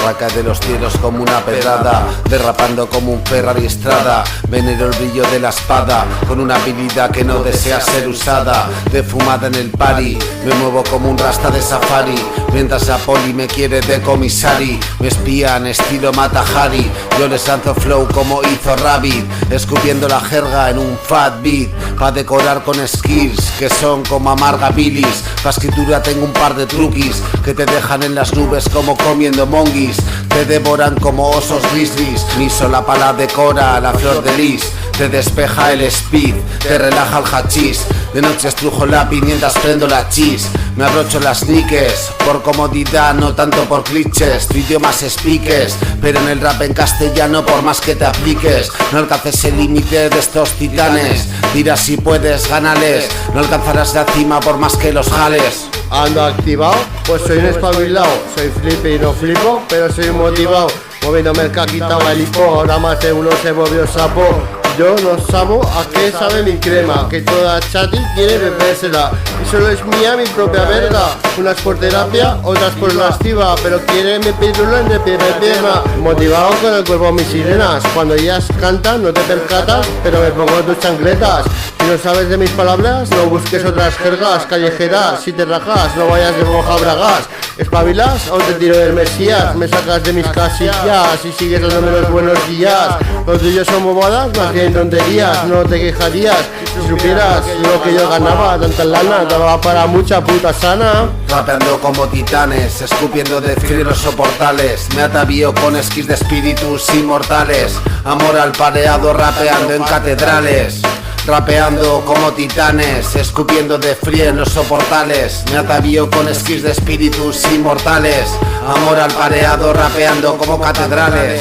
tierra cae de los cielos como una pedrada, derrapando como un Ferrari Estrada. Venero el brillo de la espada, con una habilidad que no desea ser usada. Defumada en el party, me muevo como un rasta de safari, mientras la poli me quiere de comisari. Me espían estilo Mata Hari, yo les lanzo flow como hizo Rabbit, escupiendo la jerga en un fat beat, pa' decorar con skills que son como amarga bilis. Pa' escritura tengo un par de truquis que te dejan en las nubes como comiendo monguis. Te devoran como osos grizzlies, mi sola pala decora la flor de lis. Te despeja el speed, te relaja el hachís. De noche estrujo la mientras prendo la chis. Me abrocho las sneakers, por comodidad, no tanto por clichés. Tu idioma se expliques, pero en el rap en castellano por más que te apliques. No alcances el límite de estos titanes, tira si puedes, gánales. No alcanzarás la cima por más que los jales. Ando activado, pues soy un espabilado. Soy flipe y no flipo, pero soy motivado. Moviéndome el caquita galipo, ahora más de uno se volvió sapo. Yo no sabo a qué sabe mi crema, que toda chati quiere bebérsela. Y solo es mía mi propia verga. Unas por terapia, otras por lasciva, pero quiere mi pílula en el primer tema. Motivado con el cuerpo mis sirenas, cuando ellas cantan no te percatas, pero me pongo tus chancletas. Si no sabes de mis palabras, no busques otras jergas callejeras. Si te rajas, no vayas de moja bragas. Espabilas, aún te tiro del Mesías. Me sacas de mis casillas y sigues dándome los buenos días. Los tuyos son bobadas, más bien tonterías. No te quejarías si supieras lo que yo ganaba. Tanta lana, daba para mucha puta sana. Rapeando como titanes, escupiendo de frío los soportales. Me atavío con esquís de espíritus inmortales. Amor al pareado, rapeando en catedrales. Rapeando como titanes, escupiendo de frío en los soportales. Me atavío con esquís de espíritus inmortales. Amor al pareado, rapeando como catedrales.